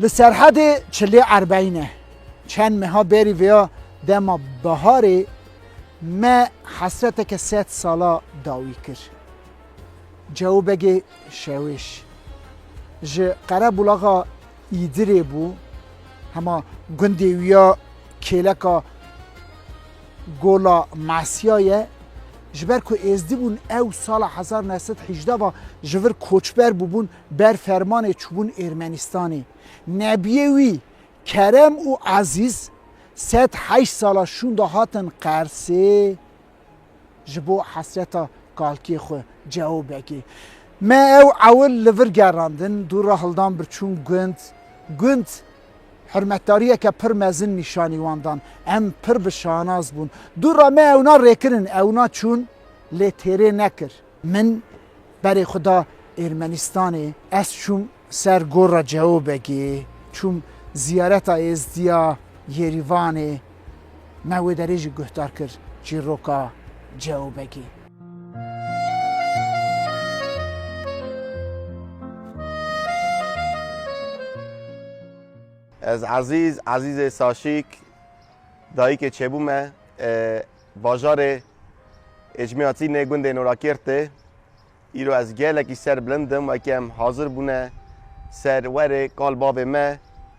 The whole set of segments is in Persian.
لسرحد 40 چند ماه بری ویا دما بهاری ما حسرت که 3 سالا داوی کر جواب بگی شویش ج قرب بلاغا ایدری بو هما گندی ویا کلکا گولا معسیایه جبر کو ازدی بون او سال 1918 با جبر کوچبر بون بر فرمان چوبون ارمنستانی نبیه وی کرم و عزیز 8 سالا شون دا هاتن قرسه جبو حسرتا کالکی خو جواب بگی ما او اول لور گراندن دو را هلدان برچون گند حرمتداریه که پر مزن نشانی واندان ام پر بشاناز بون دو را ما اونا ریکرن اونا چون لیتره نکر من برای خدا ارمنستانی از چون سرگور را جواب بگی چون زیارت ازدیا یریوانه ما درجه گفتار کرد جیروکا جواب بگی از عزیز ساشیک دایی که چه بومه باجار اجمیاتی نگوند نورا کرده ایرو از گلکی سر بلندم و که هم حاضر بونه سر وره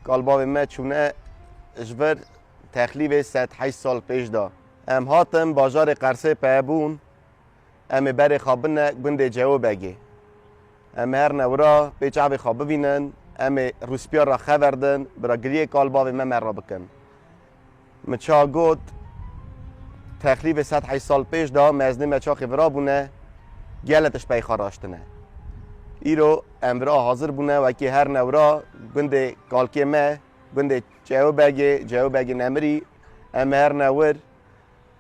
قالباب ما چونه اجبر تخلیف 8 سال پیش دا ام هاتم باجار قرصه پیبون ام بر خوابنه گنده جواب بگی ام هر نورا پیچه خواب ببینن ام روسپیا را خبردن برا گریه قالباب ما مرا بکن مچا گود تخلیف 8 سال پیش دا مزنه مچا خبرا بونه گلتش پی خاراشتنه ایرو امرا حاضر بونه و که هر نورا گنده کالکی ما گنده جواب بگی نمری ام هر نور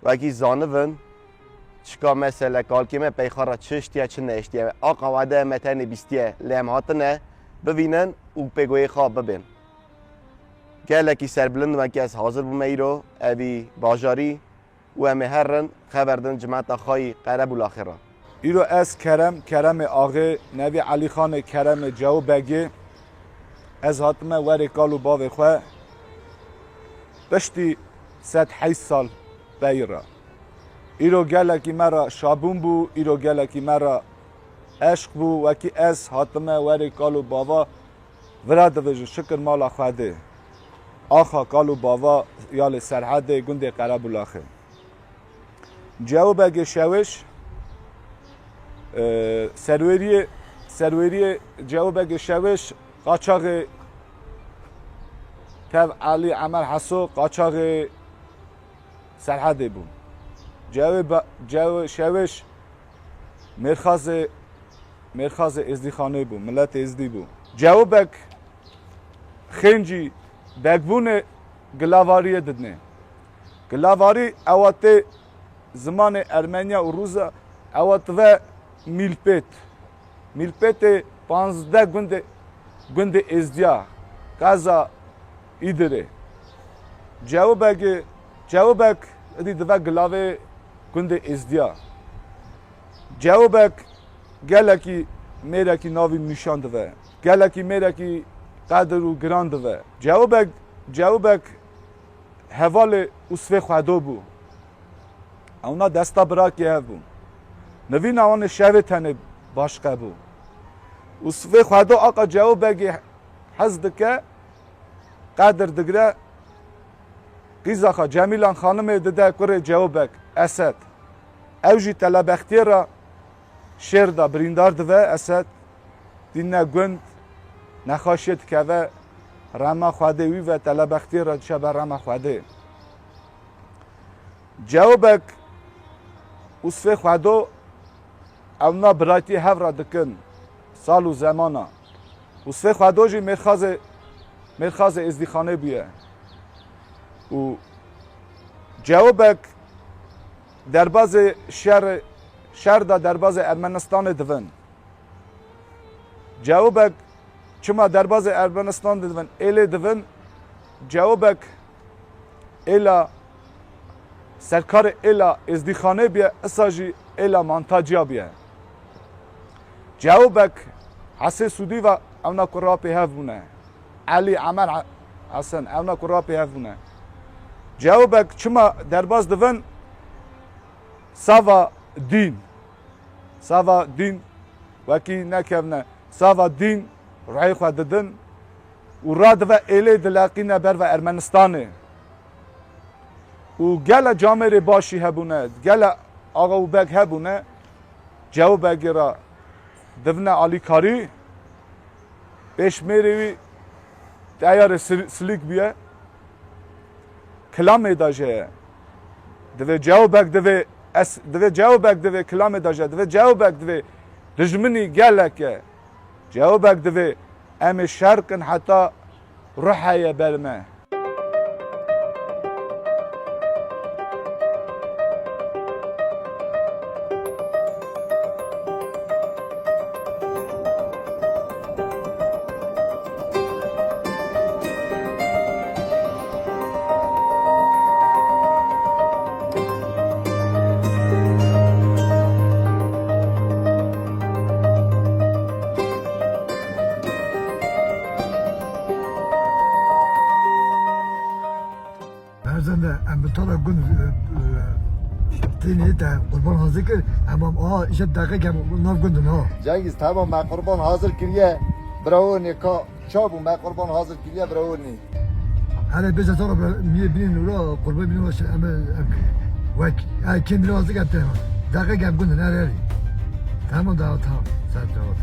و که زانون چکا مثلا کالکی ما پی خارا چشتیه چه نشتیه آقا وعده متن بیستیه لیم هاتنه ببینن و پگوی خواب ببین گلکی سربلند و که از حاضر بومه ایرو اوی باجاری و همه هرن خبردن جماعت خواهی قرب الاخره ایرو از کرم آقا نبی علی خان کرم جواب بگی از هاتمه وری کالو باوی خواه پشتی 8 سال بیره ایرو گلکی مرا شابون بو ایرو گلکی مرا عشق بو و کی از هاتمه وری کالو باوا وراد وجه شکر مالا خواده آخا کالو باوا یال سرحد گنده قرب الاخر جواب بگی شوش سروری جواب بگی شوش قاچاق تب علی عمر حسو قاچاق سرحده بون جواب شوش مرخاز ازدیخانه بون ملت ازدی بون جوابک خنجی بگبون گلاواری ددنه گلاواری اوات زمان ارمنیا و روزا اوات و میلپت 15 گند ازدیا کازا ایدره جوابک ادی دو گلاوه گند ازدیا جوابک گلکی میرکی ناوی نشان دوه گلکی میرکی قدر و گران دوه جوابک حوال اصفه خودو بو اونا دستا براکی هف بو نوین آن شوه تنه باشقه بو اصفه خودو آقا جوابک حزد که قدر دگره قیزاخا جمیلان خانم دده کره جوابک اسد اوجی طلبختی را شیر دا بریندار دوه اسد دینه گند نخاشید که و رما خواده وی و طلبختی را شبه رما خواده جوابک اصفه خودو اونا برایتی هف را دکن سال و زمانا اصفه خودو جی مرخاز ازدیخانه بیه و جوابک درباز شهر دا درباز ارمنستان دوون جوابک چما درباز ارمنستان دوون ایله دوون جوابک ایلا سرکار ایلا ازدیخانه بیه اساجی ایلا مانتاجیا بیه جوابک حسی سودی و اونا کراپی هف بونه علی عمر حسن اونا کراپی هفونه جوابك چما درباز دفن ساوا دین وکی نکفنه ساوا دین رای خود ددن و راد و ایلی دلاقین بر و ارمنستانه و گل جامعه باشی هبونه گل آقا و بگ هبونه جوابك را دفن علی کاری پیش میروی تیار سلیک بیه کلام داجه دوی جوابك دوی جوابك دوی کلام داجه دوی جوابك دوی دجمنی گلک جوابك دوی ام شرقن حتی روحه برمه Erzende emtala gün tini de kurban hazır ki ama işte dakika gel nav gündün ha. Cengiz tamam ben kurban hazır kiriye bravoni ka çabuk ben kurban hazır kiriye bravoni. Hani biz de sonra bir binin ula kurban binin ula ama vak kendini hazır getir. Dakika gel gündün her. Tamam tamam sen tamam.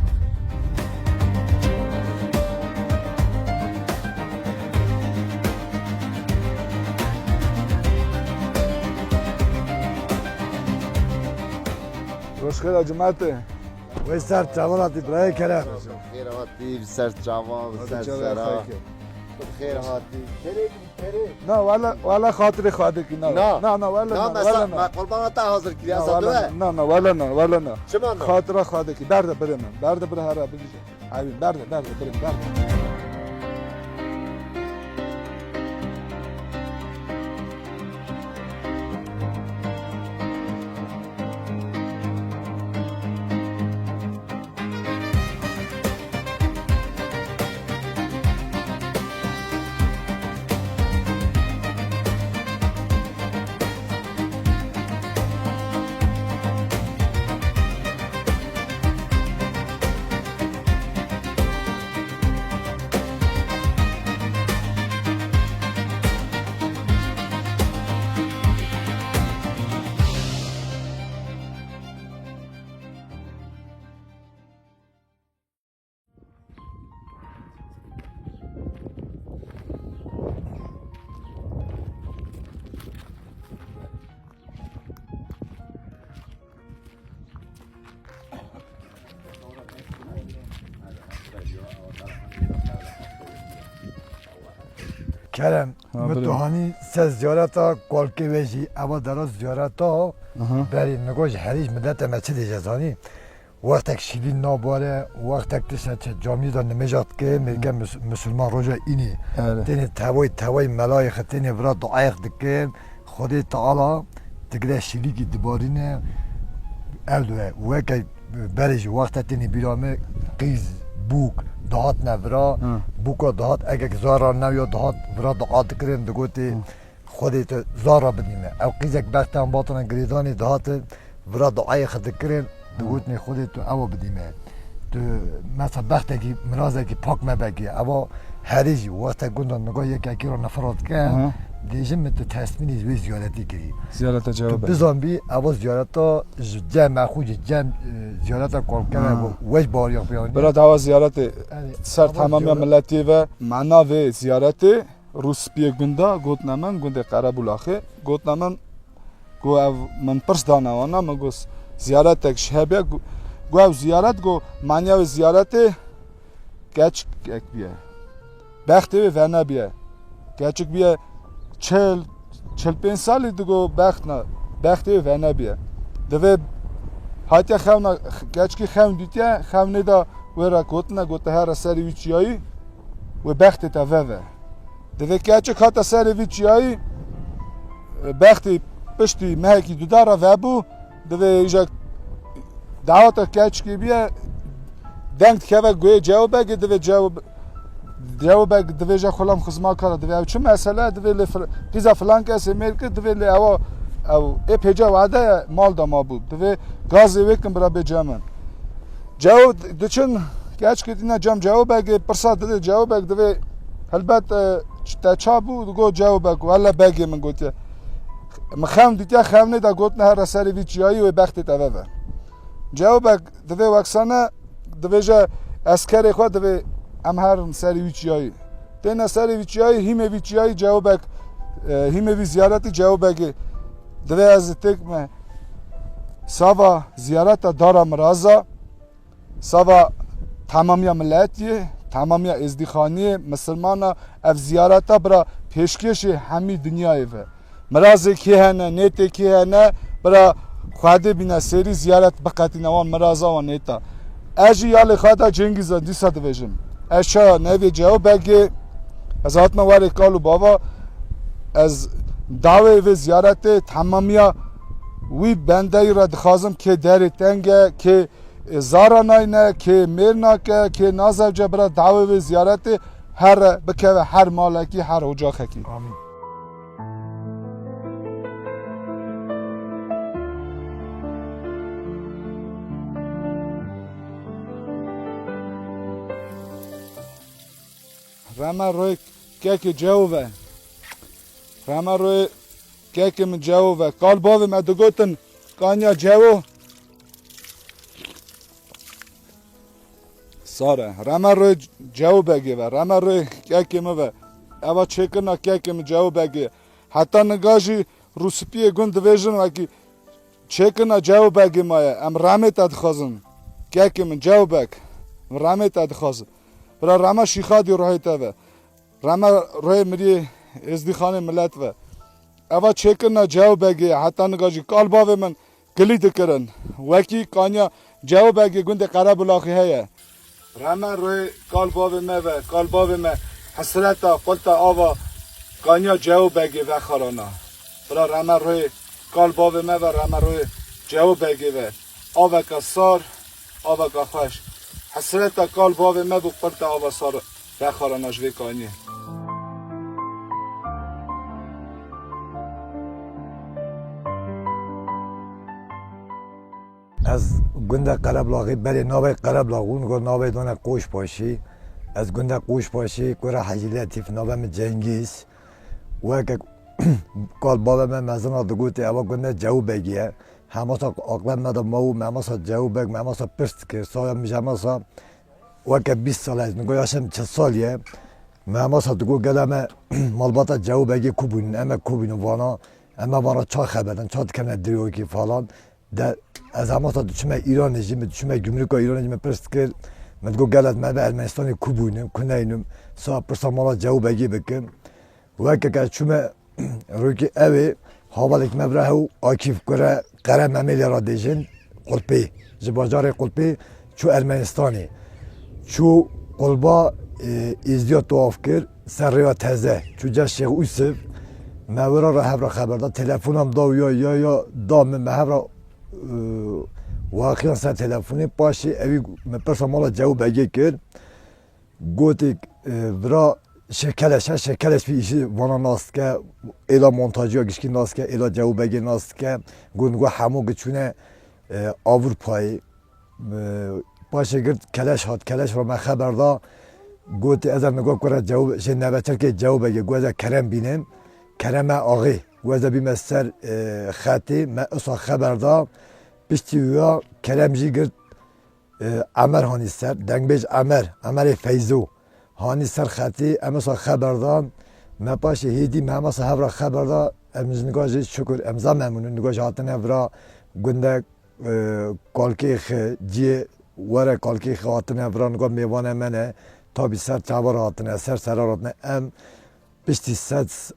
روش خیر جماعته Ve sert çavalatı buraya kerem. Xeyr hati ser çava ser sera. Xeyr hati. نه والا خاطر خواهده که نه نه والا نه مثلا من قربان تا hazır kiriye sadıve. نه والا نه Çiman خاطر خواهده که برده بره هره بگیشه عبی برده بریم Kerem, mutluhani se ziyarata kolki veji ama daraz ziyarata beri nagoj heriş millete meçhidi cezani. Vaktek şirin nabare, vaktek tişne cami da nemejat ke mirge Müslüman roja ini. Teni tavay melayik teni vra duayık dikke Khudi Taala tigre şiriki dibarine evdue veke beri vakte teni bilame qiz buk دهات نورا بوکا دهات اگه زارا نویا دهات ورا دعات کرن دگوتی خودت زارا بدیمه او قیزک بختن باطن گریدانی دهات ورا دعای خد کرن دگوتنی خودت او بدیمه تو مثلا بختکی منازکی پاک مبگی او هریجی وقت گندن نگاه یکی رو نفرات کن دیجم تو تصمینی زوی زیارتی کری زیارت جواب بزن بی اول زیارتا جمع خوج جمع زیارتا کار کنه وش باریک بیانی برای دعوا زیارت سر تمامی ملتی و معنا و زیارت روسپی گنده گوت نمن گنده قربولاخه گوت نمن گو من پرس دانه وانا مگوس زیارت تک شهبه گو زیارت گو معنی و زیارت گچ بیه بخت و نبیه گچک بیه 40 سالی دیگه بختی و نبیه دوی هاتی خونا گچکی خون دیتیه خونه دا ورا گوته هر سری ویچیایی و بختی تا ووه دوی گچک هاتا سری ویچیایی بختی پشتی مهکی دودارا وبو دوی ایجا دعوتا گچکی بیه دنگ که گوی جواب بگی دوی جواب جوابك دویجا خلام خزما کار دوی چه مسئله دوی پیزا فلان کسی میل که دوی لی او پیجا وعده مال دا ما بود دوی گاز ویکن برا بجامن جواب دچن گاچ کتینا جام جوابك پرسا دوی جوابك دوی البت تا چا بود گو جوابك ولا باقي من گوتیا مخام دیتیا خامنه دا گوت نه هر سری ویچیایی و بخت تا جوابك دوی وکسانه دویجا اسکر خود دوی ام هر سری ویچیایی تن سری ویچیایی هیم ویچیایی جوابك هیم وی زیارتی جوابك دوی از تک ما سوا زیارت دارم رازا سوا تمامی ملتی تمامی ازدیخانی مسلمان اف زیارت برا پیشکش همی دنیای و مراز کی هنه نیت کی هنه برا خواده بینا سری زیارت بقتی نوان مرازا و نیتا اجی یال خواده جنگیز دیسا دویجم اشا نوی جواب بگی از حتما واری کالو بابا از دعوه و زیارت تمامی وی بنده را دخوازم که در تنگه که زارا ناینه که میرناکه که نازل جبرا دعوه و زیارت هر بکه و هر مالکی هر اجاقه کی آمین. رما روی که جوابه رما روی که من جوابه قال باوی ما دگوتن کانیا جواب ساره رما روی جواب بگی و رما روی که مو اوا چکنا که من جواب بگی حتی نگاهی روسپی گند ویژن و کی چکنا جواب بگی مایا ام رامت ادخازم که من جواب بگ رامت ادخاز برا رما شیخادی روی تا و رما روی مری ازدیخان ملت و اوا چکنا جواب بگی حتی نگاهی کال باوی من کلید کرن وکی کانیا جواب بگی گند قرب لاخی هیا رما روی کال باوی ما و کال باوی ما حسرتا قلتا آوا کانیا جواب بگی و خارانا برا رما روی کال باوی ما و رما روی جواب بگی و آوا که سار آوا که خوش حسرتا کال باوی ما و قلتا آوا سار و خارانا جوی کانی از گنده قرب لاغی بری نابای قرب لاغون گو نابای دونه قوش باشی از گنده قوش باشی گوره حجیله تیف نابم جنگیز و که کال بابا من مزنا دگوتی اما گنده جو بگیه هماسا اقلم مدام مو هماسا جو بگ هماسا پرست که سایا میشه هماسا و که 20 سال از نگوی هاشم 6 سالیه هماسا دگو گلم مالباتا جو بگی کوبون اما کوبون وانا اما وانا چا خبرن چا دکنه دریو کی فلان در از همه تا دوشم ایران نجیم دوشم گمرک ایران نجیم پرست کرد من گو گلت من به ارمنستانی کوبونم کنه اینم سا پرسا مالا جو بگی بکن و که چوم روی که اوه حوالی که مبره و آکیف کره قره ممیلی را دیجن قلپی جباجار قلپی چو ارمنستانی چو قلبا ازدیا تواف کرد سر ریا تزه چو جا شیخ اوسف مورا را هبرا خبر دا تلفونم دا یا دا مهبرا واقعا سر تلفونی پاشی اوی پرسا مالا جو بگی کرد گوتی برا شکلش بی ایشی وانا ناست که ایلا مونتاجی ها گشکی ناست که ایلا جو بگی ناست که گو همو گچونه آوروپایی پاشی گرد کلش را من خبر دا گوتی ازم نگاه کنه جو شی نبچر که جو بگی گو ازم کرم بینم کرم آقی گو ازم بیم سر خطی من اصلا خبر دا پشتی ویا کرم جی گرد عمر هانی سر دنگ بیج عمر فیزو هانی سر خطی امسا خبردان ما پاش هیدی ما امسا هفرا خبردان امز نگاهی شکر امزا ممنون نگاهی هاتنه ورا گنده کالکی خ جی وره کالکی خ هاتنه ورا نگاه میوانه منه تا بی سر چهار هاتنه سر هاتنه ام پشتی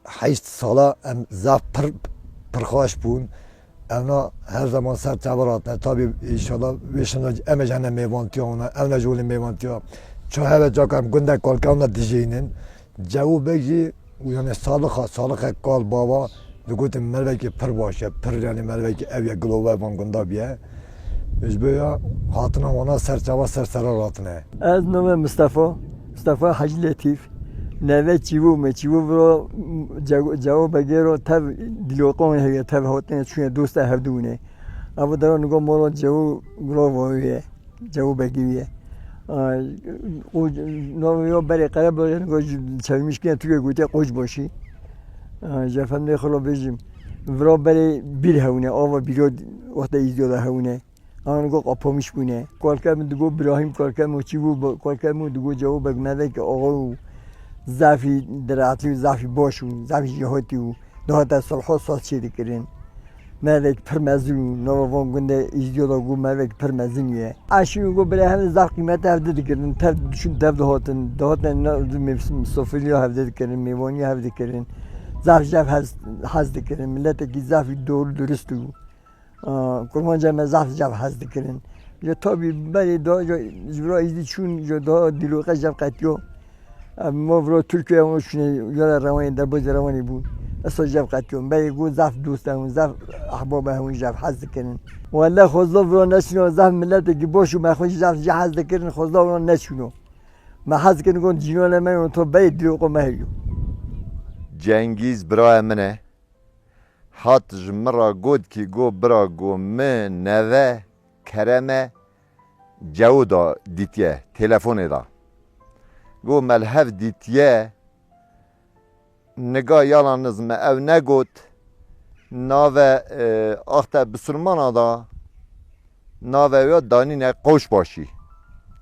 8 ساله ام زف پرخواش بون اونا هر زمان سر چهار هاتنه تا بی ایشالا ویشنا ام جهنه میوانتیا اونا اونا جولی میوانتیا چون هر جا کم گنده کال کنه دیجینن جو بگی و یعنی سالخ کال بابا بگوت ملوی که پر باشه پر یعنی ملوی که اویا گلوه وان گنده بیه اش بیا هاتنا وانا سر چوا سر راتنه از نام مصطفی مصطفى حاج لطيف نوه چیو برو جواب بگیرو تب دلوقان هی تب هاتن چون دوست هفدونه اما در نگاه مالا جو گروه جو بگیریه او نویا برای قرب نگاه چوی میشکنه توی گوته قوج باشی جفن نخلا بجیم ورا برای بیر هونه آوا بیرو وقت ایزیاده هونه آن گو قپامیش بونه کالکم دگو براهیم کالکم و چی بود کالکم دگو جواب بگنده که آقا ضعفی در عطلی و ضعفی باشون ضعفی جهاتی و ده سالها سال چی دکرین مالک پرمزون نوان گنده ایزیادا گو مالک پرمزونیه عشون گو برای همه ضعف قیمت هفته دکرین تر دشون دهاتن مسافری هفته دکرین میوانی هفته دکرین ضعف حز دکرین ملت کی ضعفی دور درستو کرمان جمع ضعف حز دکرین یا تابی برای جبرا ایزی چون یا دا دلوقه جب قطیو ما برای ترکیه همونشونه یاد روانی در باز روانی بود اصلا جب قطیو برای گو ضعف دوستان ضعف احباب همون جب حز دکرین والله خدا برای نشونو ضعف ملت کی باشو ما خوش ضعف حز دکرین خدا برای نشونو ما حز کنن گون جنون من تو برای دلوقه مهیو جنگیز برای منه هات جمرا گود کی گو برا گو من نوه کرمه جو دا دیتیه تلفون دا گو ملحف دیتیه نگاه یالا نظمه او نگود ناوه اخته بسرمانا دا ناوه یا دانینه قوش باشی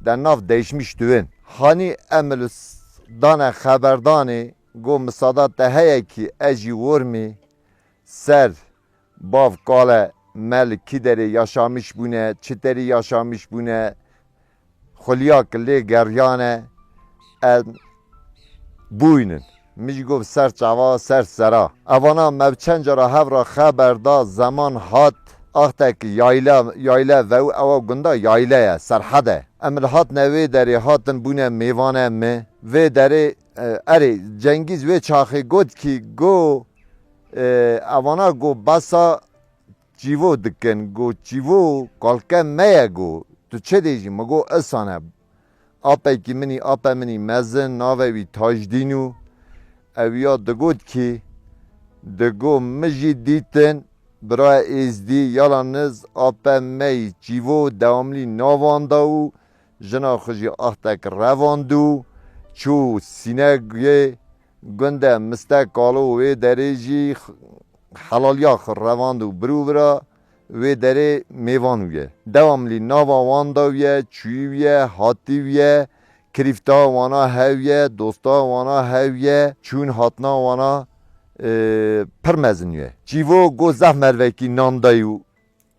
در ناو دیشمیش دوین هانی امل دانه خبردانی گو مسادات ده هیه کی اجی ورمی سر باف کاله مل کی داری yaşamış bune çiteri yaşamış bune خلیاک لی گریانه بوینن میگی گفت سر چوا سر سرا اوانا مبچنج را هفرا خبر دا زمان هات اختک یایله و او گندا یایله سرحده امل هات نوی داری هاتن بونه میوانه می و داری اری جنگیز و چاخی گود کی گو اوانا گو بسا چیوو دکن گو چیوو کالکه میه گو تو چه دیجی مگو اسانه آپه کی منی آپه منی مزن ناوه وی تاجدینو اویا دگود کی دگو مجی دیتن برای ازدی یالا نز آپه می چیوو دواملی ناوانداو جنا خوشی آختک رواندو چو سینه گوی گنده مستقالو و دریجی حلالیا رواندو برو برا و دره میوانویه دواملی ناوا وانداویه چویویه هاتیویه کریفتا وانا هویه دوستا وانا هویه چون هاتنا وانا پرمزنیه چیوو گو زف مروکی ناندایو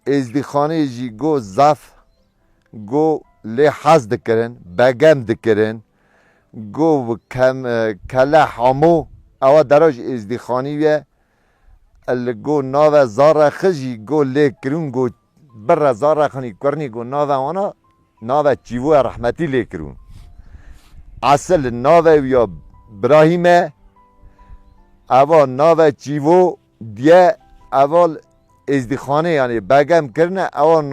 ازدی خانه جی گو زف گو لی حز دکرن بگم دکرن گو کله حامو او دراج ازدی خانیویه گو ناو زاره خجی گو لیکرون گو بر زاره خانی کرنی گو ناو وانا ناو چیوو رحمتی لیکرون اصل ناو ویا براهیمه اول ناو چیوو دیه اول ازدخانه یعنی بگم کرنه اول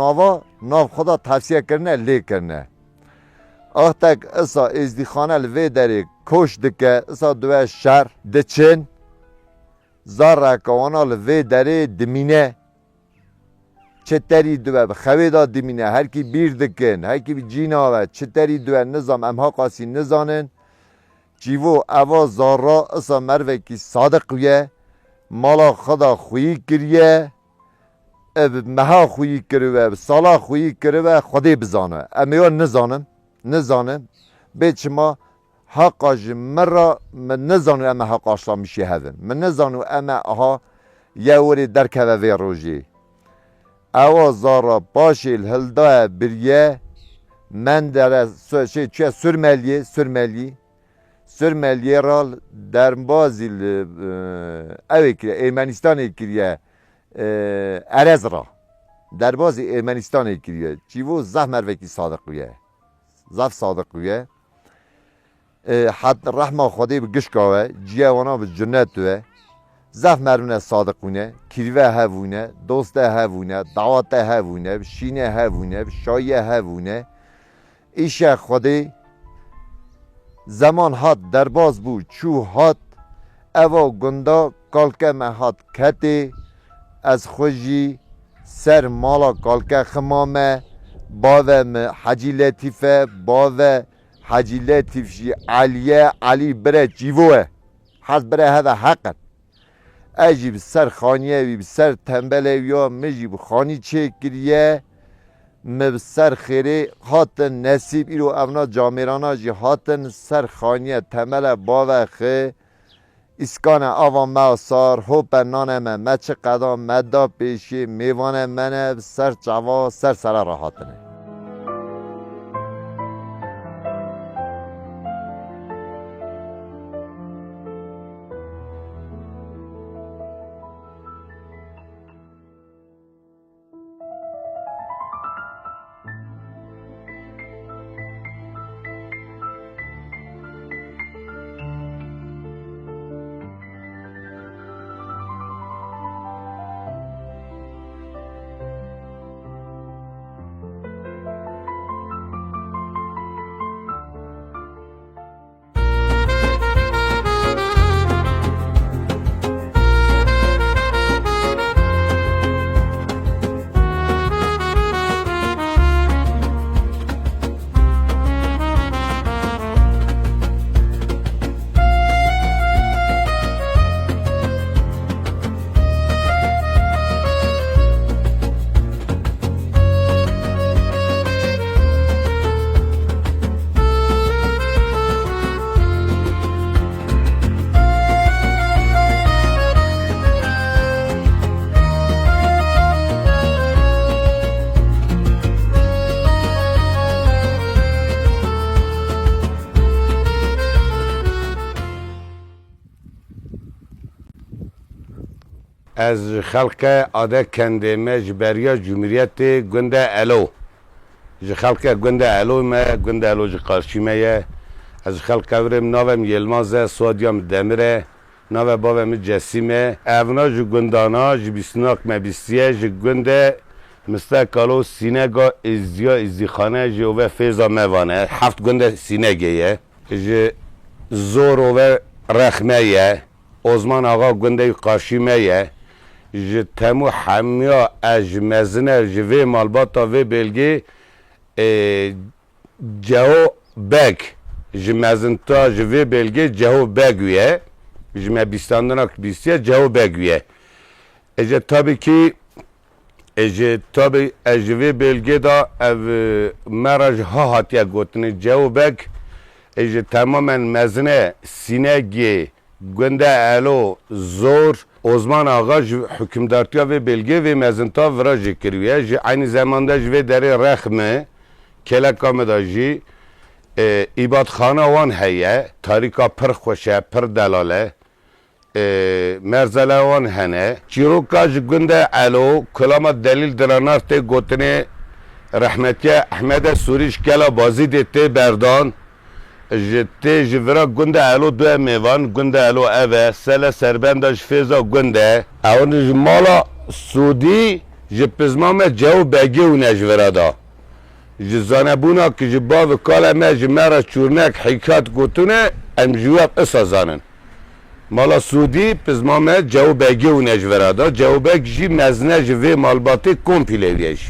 ناو خدا توصیه کرنه لیکرنه اختک اصا ازدخانه لوی داری کش دکه اصا دوه شهر دچن زار کوانا لوی داره دمینه چطوری دوه بخوی دا دمینه هر کی بیر دکن هر کی جینا و چطوری دوه نظام امها قاسی نزانن چیوو اوا زارا اصا مروه کی صادق ویه مالا خدا خویی کریه مها خویی کریه سالا خویی کریه خودی بزانه امیو نزانم به چما حقاج مرا من نزانو اما حقاش لا میشه هدن من نزانو اما اها یوری درکه و روژی اوا زارا باشی الهلدا بریه من در چه سرملیه را در بازی اوی کریه ایمنستان کریه ارز را در بازی ایمنستان کریه چیوو زف مروکی صادق ویه زف صادق ویه حد رحمه خدای به گشکاوه جیوانا به جنت وه زف مرونه صادقونه کریوه هوونه دوسته هوونه دعوته هوونه شینه هوونه شایه هوونه ایشه خدای زمان هات درباز بو چو هات اوا گندا کالکه ما هات کتی از خوشی سر مالا کالکه خمامه باوه حجی لطیفه باوه حجی لطیف جی علیه علی بره جیوه حد بره هذا حقا اجی بسر خانیه بی بسر تنبله یا مجی بخانی چه کریه مبسر خیره هاتن نصیب ایرو اونا جامیرانا جی هاتن سر خانیه تنبله باوه خی اسکان آوان ما سار هوپ نانه من مچه قدام مدا پیشی میوانه منه سر جوا سر راحتنه از خلق عاده کنده ما جبریا جمهوریت گنده الو ج خلق گنده الو ما گنده الو ج قارشی ما از خلق ورم نوام یلماز سوادیام دمره نو بابم جسیمه اونا ج گندانا ج بیسناک ما بیسیه ج گنده مستقالو سینگا ازیا ازیخانه ج و فیضا موانه هفت گنده سینگیه ج زور و رخمه ازمان آقا گنده قارشی ما تمو همیا از مزنه جوی مالباتا و بلگی جهو بگ جمزنتا جوی بلگی جهو بگویه جمع بیستاندناک بیستیه جهو بگویه اجه تابی کی اجه تابی اجوی بلگی دا او مراج ها هاتیه گوتنه جهو بگ اجه تماما مزنه سینگی گنده الو زور ازمان آقا حکمدارتیا و بلگی و مزنتا ورا جی کریویه جی aynı zamanda جوی داره رخمه کلکام دا جی ایبادخانه وان هیه تاریکا پر خوشه پر دلاله مرزله وان هنه چیروکا جی گنده الو کلامت دلیل درانار تی گوتنه رحمتی احمد سوریش کلا بازی دیته بردان جته جورا گنده الو دو میوان گنده الو اوه سله سربندش فیزا گنده اون جمالا سودی جپزمام جو بگی و نجورا دا جزانه بونا که جبا و کالا ما جمارا چورنک حکات گوتونه ام جواب اسازانن مالا سودی پزمام جو بگی و نجورا دا جو بگ جی مزنه جوی مالباتی کمپیلویش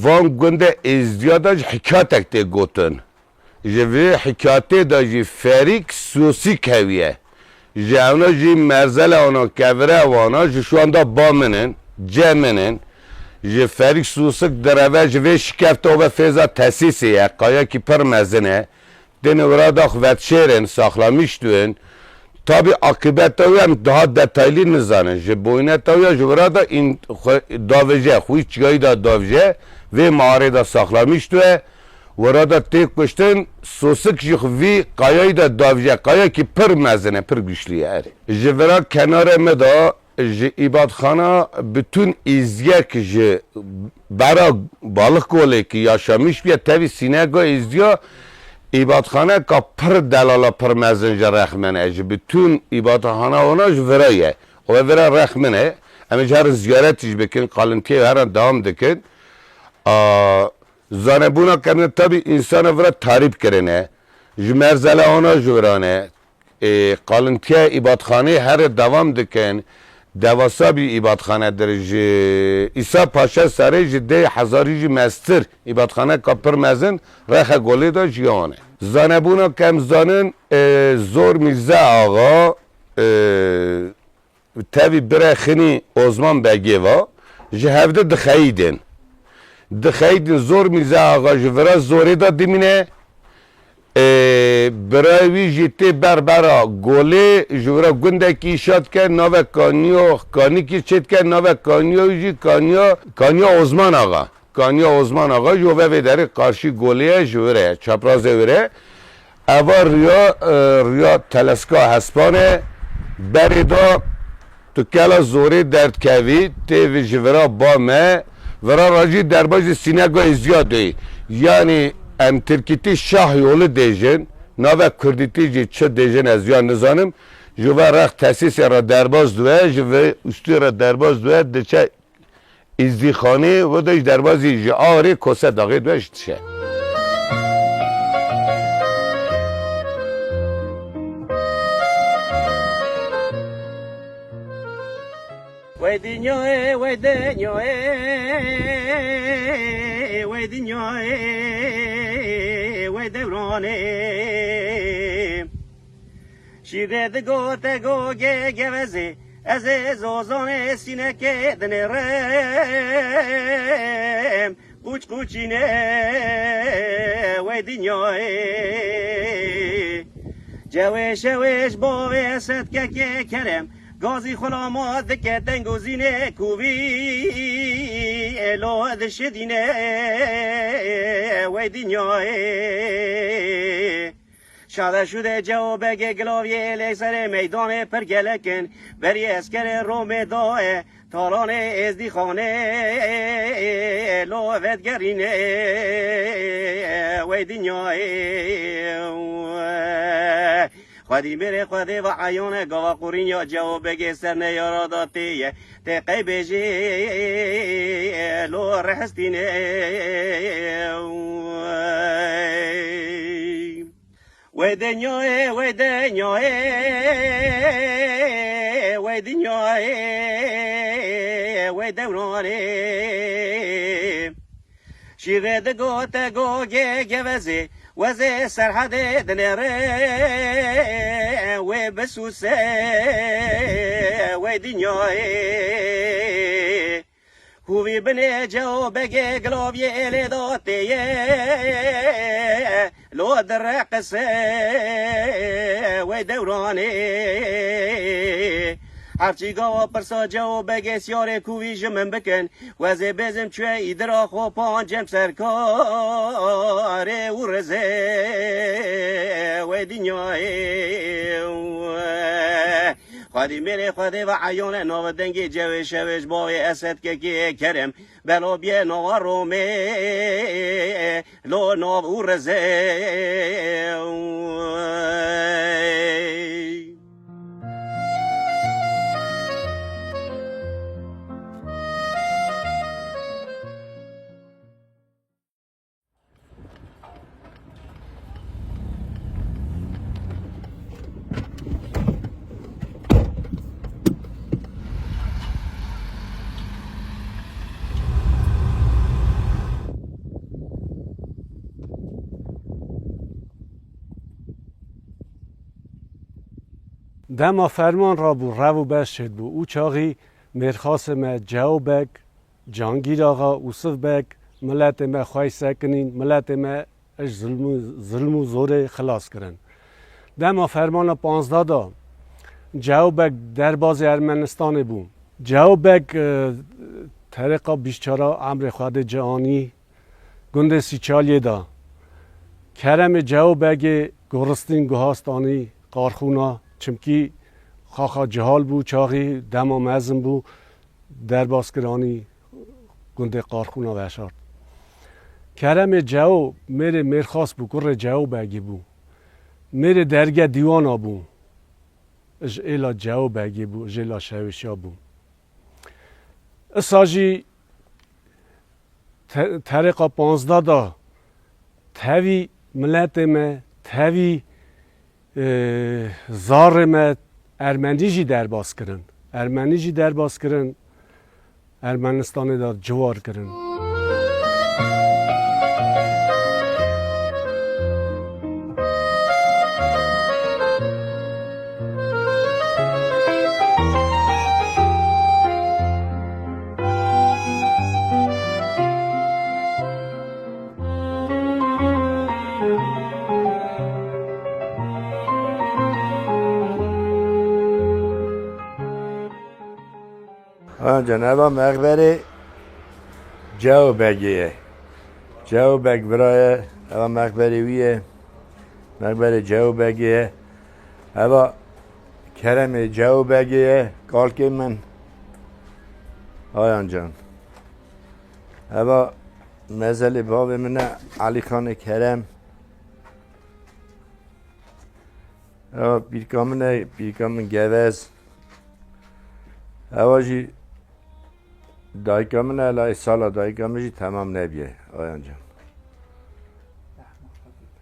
وان گنده ازدیادا حکاتک تی گوتن جوی حکاته دا جی فریک سوسی کویه جی اونا جی مرزل اونا کوره وانا جی شو اندا بامنن جمنن جی فریک سوسک دروه جوی شکفته و فیزا تسیسیه قایا کی پر مزنه دین ورا دا خوت شیرن ساخلامیش دوین تابی عاقبت تاوی هم daha detaylı نزانن جی بوینه تاوی جی ورا دا این داوجه خوی چگاهی دا داوجه و ماره دا ساخلامیش دوه ورا tek kuştun sosuk jixvi qayayı da davje qaya ki pır mezene pır güçlü er. Jivera kenara me da ibadxana bütün izyek ji bara balık kole ki yaşamış bir tabi sinega izya ibadxana ka pır delala pır mezence rehmene ji bütün ibadxana ona jivera ye. O vera rehmene ama jar ziyaret bekin kalıntiye her devam dikin. زانبونا کرنے تبی انسان ورا تعریف کرنے جمرزل آنا جورانه قالنتیا ایبادخانه هر دوام دکن دواسابی ایبادخانه درج ایسا پاشا سره جده هزاری جی مستر ایبادخانه کپر مزن رخ گلی دا جیانه زانبونا کم زانن زور میرزا آقا تاوی بره خنی اوزمان بگیوا جهفده دخیدن زور میرزا آقا جورا زوری دا دیمینه برای وی جیتی بربرا گوله جورا گنده کی شاد که نوه کانی کی چید که نوه کانیو عثمان آقا جوه وی داره قارشی گوله جوره چپرازه وره اوا ریا تلسکا هسپانه بری دا تو کلا زوری درد کوی تیوی جورا با مه ورا راجی درباز سینگو ازیاده یعنی ام ترکیتی شاه یolu دیجن ناو کردیتی جی چه دیجن از یا نزانم جوا رخ تاسیس را درباز دوه جوا استی را درباز دوه دچه ازدیخانه و داش دربازی جی آره کسه داغی دوه شتشه وای دنیای وای دنیای وای دنیای وای دورانه شیره دگو تگو گوزه از زوزان سینه که دنرم قوچ قوچینه وای دنیای جوش وش با وسط که کرم گازی خلامات دکه دنگوزینه کوبی الو دشدینه وی دنیای شاده شده جواب گلاوی الیسر میدان پرگلکن بری اسکر روم داه تاران ازدی خانه الو ودگرینه وی دنیای خودی میره خودی و عیان گوا قورین یا جواب بگی سر نیارا داتیه تقی بیجی لو رحستینه و دنیای و دنیای و دنیای و دورانه شیره دگو تگو گوزی وزي سرحد دنيري وبسوسة ودنياي هوي بني جو بقي قلوبي اللي دوتي لو درقس ودوراني هرچی گاوا پرسا جو بگه سیاره کوی جمن بکن وزه بزم چوه ایدرا خو پانجم سرکاره و رزه و دنیای خودی میره خودی و عیان ناو دنگی جوه شوش باوی اسد که کرم بلا بیه ناو رومه لو ناو و رزه دما فرمان را بو رو بس شد بو او چاقی مرخاص ما جوابک جانگیر آقا اوصف بک ملت ما خواهی سکنین ملت ما اش ظلم و زور خلاص کرن دما فرمان 15 دا جوابک در باز ارمنستان بو جوابک طریقا بیشترا امر خود جهانی گنده سیچالیه دا کرم جوابک گرستین گهاستانی قارخونا چمکی خاخا جهال بو چاقی دما مزم بو در باسکرانی گنده قارخونا وشارد کرم جو میره مرخاص بو کر جو بگی بو میره درگه دیوانا بو اج ایلا جو بگی بو اج ایلا شوشیا بو اساجی طریقا 15 دا تاوی ملت ما تهوی زار ما ارمنی جی در باز کرن ارمنی جی در باز کرن ارمنستان دا جوار کرن جنابا مقبره جو بگیه جو بگ برای اما مقبره ویه مقبره جو بگیه اما کرم جو بگیه کال که من آیان جان اما مزل باب من علی خان کرم اما بیرکامن گوز اواجی دایکامن الهی سالا دایکامنی تمام نبیه آیان جان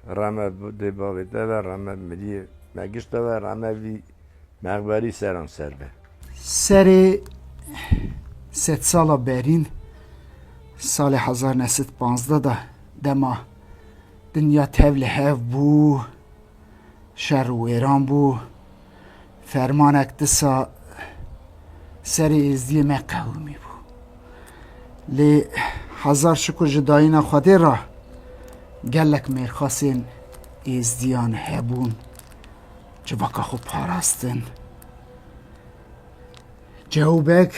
رمه ده باویده و رمه ملی مگشته و رمه وی مقبری سران سر به سر 3 سالا برین سال 1915 ده دما دنیا تول هف بو شر و ایران بو فرمانک دسا سر ازدی ما قومی بو لی هزار شکر جداینا خواده را گلک میرخواستین ازدیان هبون جواکا خوب پاراستن جوابک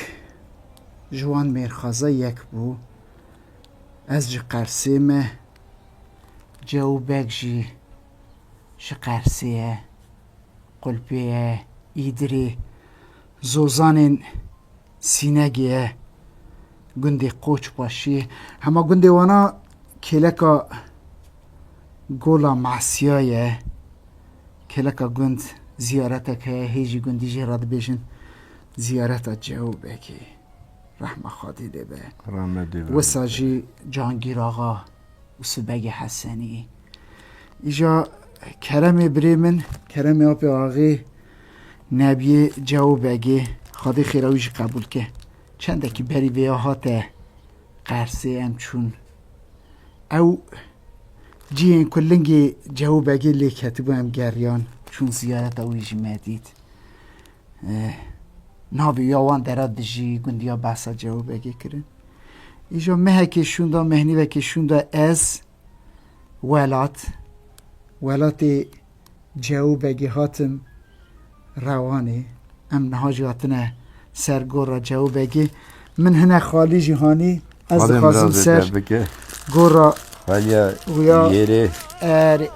جوان میرخوازه یک بو از جی قرسه مه جوابک جی قرسه قلبه ایدری زوزان سینگیه گندی قوچ باشی همه گندی وانا کلکا گولا معسیایه کلکا گند زیارت که هیچی گندی جی راد بیشن زیارت جوابه که رحمه خادی ده به وساجی جانگیر آقا و سبگ حسنی ایجا کرم بریمن کرم آب آقی نبی جوابه که خادی خیراویش قبول که چنده که بری ویاهات قرصه هم چون او جیین کلنگی جوابه که لیکتبو هم گریان چون زیارت اویجی مدید نابی یاوان دراد جی گندیا بحثا جوابه که کرن ایجا مه که شوندا مهنی و که شوندا از ولات جوابه که هاتم روانه ام نهاجی هاتنه سرگور را جوابه که من هنه خالی جهانی از خواستم سر گورا ویا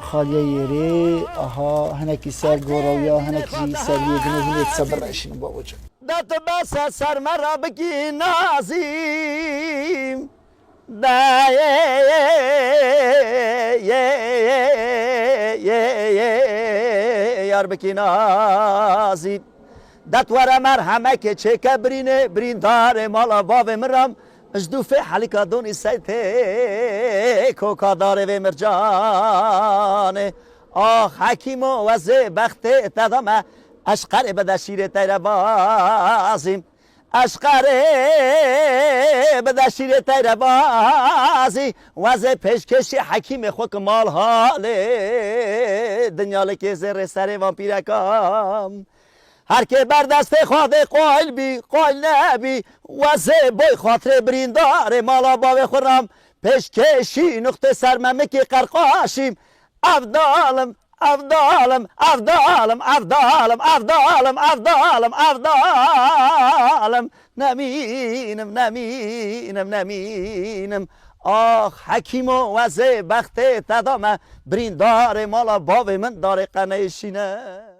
خالیه یری آها هنه کی سر گورا ویا هنه کی سر یگنه هنه صبر رشین بابا جا دت بس سر مرا بکی نازیم دا یار بکی نازیم دت ور مرحمه که چه کبرینه بریندار مالا باب مرم اجدو في حالك دوني سيته كوكا داره و مرجانه آخ حکیمو وزه بخته تدامه اشقر بدشیر تیر بازیم اشقر بدشیر تیر بازی وزه پیشکشی حکیم خوک مال حاله دنیاله که زر سر وامپیرکام هر که بر دست خود قایل بی قایل نبی وزه بای خاطر بریندار مالا باوی خورم پیشکشی نقطه سرممه که قرقاشیم افدالم افدالم افدالم افدالم افدالم افدالم افدالم نمینم نمینم نمینم آخ حکیم و وزه بخته تدامه بریندار مالا باوی من داره قنه شینه